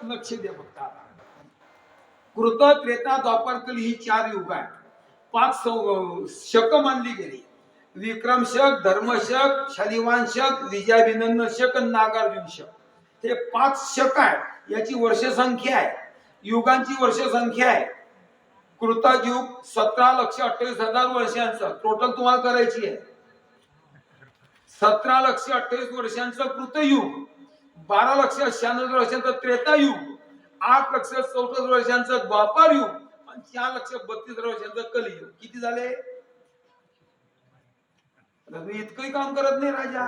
लक्ष द्या फक्त आता. कृत त्रेता द्वापर कली ही 4 युग आहे. 5 शक मानली गेली. विक्रम शक, धर्म शक, शालिवान शक, विजयाभिनंदन शक आणि नागार्जुन शक. हे 5 शक आहे. याची वर्ष संख्या आहे, युगांची वर्ष संख्या आहे. कृतयुग 17,28,000 वर्षांचं टोटल तुम्हाला करायची आहे. 17,28,000 वर्षांचं कृतयुग, 12,96,000 वर्षांचं त्रेतायुग, 8,64,000 वर्षांचं द्वापर युग आणि 4,32,000 वर्षांचं कलियुग. किती झाले? मी इतकंही काम करत नाही राजा,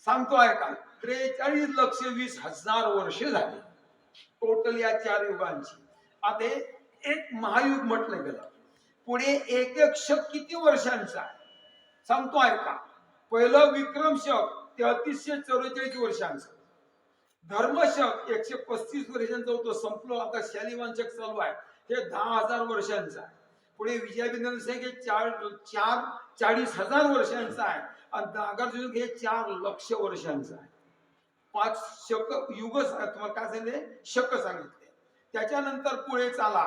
सांगतो आहे का. 43,20,000 वर्ष झाली टोटल या 4 युगांची. आता एक महायुग म्हटलं गेलं. पुढे एक एक शक किती वर्षांचा सांगतो आहे का. पहिलं विक्रम शक 3344 वर्षांचं. धर्म शक 135 वर्षांचं होतं, संपलं. आता शालिवान शक चालू आहे, हे 10,000 वर्षांचं आहे. पुढे विजयाभिनंदन शक हे 40,000 वर्षांचं आहे आणि नागार्जुन हे 4,00,000 वर्षांचं आहे. 5 शक युग तुम्हाला काय सांगितले, शक सांगितले. त्याच्यानंतर पुढे चाला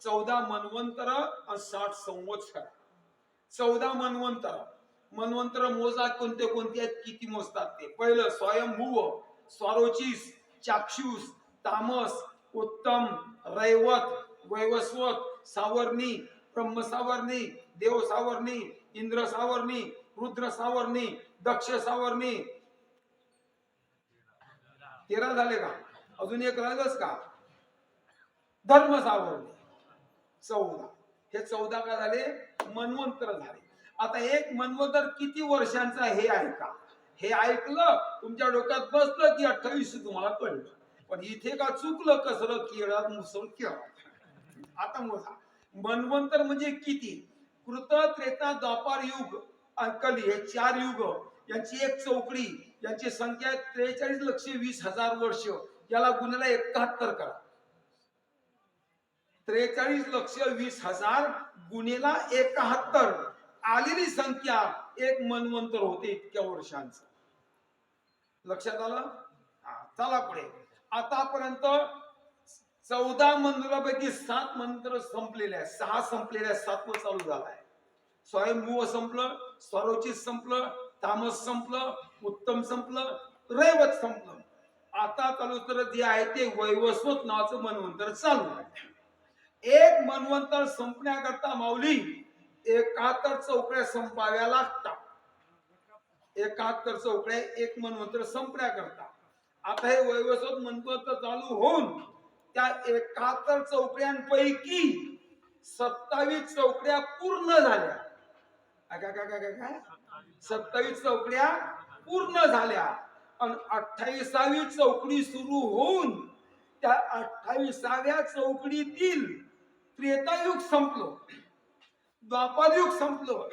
14 मनवंतर आणि 60 संवत्सर. 14 मनवंतर. मनवंतर मोजा कोणते कोणते आहेत, किती मोजतात ते. पहिलं स्वयंभुव, स्वारोचिस, चाक्षुष, तामस, उत्तम, रैवत, वैवस्वत, सावर्णी, ब्रह्म सावर्णी, देव सावर्णी, इंद्र सावर्णी, रुद्र सावर्णी, दक्ष सावर्णी. 13 झाले का? अजून एक राहिलंच का? धर्म सावर्णी 14. हे 14 काय झाले? मनवंतर झाले. आता एक मनवंतर किती वर्षांचा हे ऐका. हे ऐकलं तुमच्या डोक्यात बसलं की 28 तुम्हाला कळलं. पण इथे का चुकलं, कसलं केळात मुसळ केळा. आता मोजा मनवंतर म्हणजे किती. कृत त्रेता द्वापर युग आणि कली हे 4 युग, यांची एक चौकडी, यांची संख्या 43,20,000 वर्ष. याला गुणिले 71 करा. 43,20,000 गुणिले 71 आलेली संख्या एक मनवंतर होते इतक्या वर्षांचं. लक्षात आलं? चला पुढे. आतापर्यंत 14 मंत्रापैकी 7 मंत्र संपलेले आहेत, 6 संपलेले आहेत, 7वं चालू झालाय. स्वयंभुव संपलं, स्वरोचित संपलं, तामस संपलं, उत्तम संपलं, रैवत संपलं. आता चालू तर जे आहे ते वैवस्वत नावाचं मनवंतर चालू आहे. एक मनवंतर संपण्याकरता माऊली 71 चौकड्या संपाव्या लागतात. 71 चौकड्या एक मनवंतर संपण्याकरता. आता हे वैवस्वत मनवंतर चालू होऊन त्या 71 चौकड्यांपैकी 27 चौकड्या पूर्ण झाल्या. काय 27 चौकड्या पूर्ण झाल्या आणि 28वी चौकडी सुरू होऊन त्या 28व्या चौकडीतील त्रेतायुग संपलं, द्वापारयुग संपलं,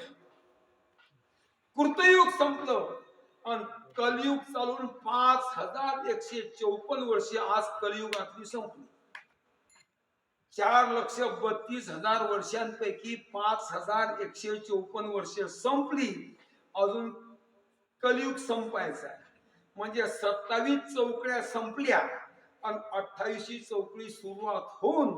कृतयुग संपलं आणि कलियुग चालून 5,154 वर्षे आज कलियुगातली संपली. 4,32,000 वर्षांपैकी 5,154 वर्ष संपली. अजून कलियुग संपायचा आहे. म्हणजे 27 चौकड्या संपल्या आणि 28वी चौकडी सुरुवात होऊन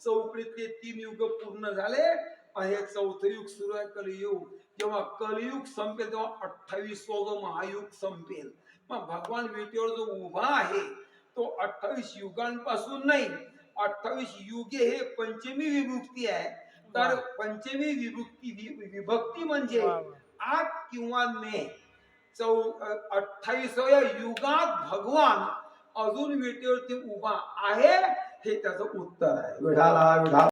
चौकडीतले 3 युग पूर्ण झाले आणि हे 4थं युग सुरू आहे, कलियुग. जेव्हा कलियुग संपेल तेव्हा 28वं महायुग संपेल. मग भगवान विटेवर जो उभा आहे तो 28 युगांपासून नाही, 28 युगे हे पंचमी विभक्ती आहे. तर पंचमी विभक्ती म्हणजे 8 किंवा 9. 28व्या युगात भगवान अजून विटेवरती उभा आहे, हे त्याचं उत्तर आहे. विठाला विठा.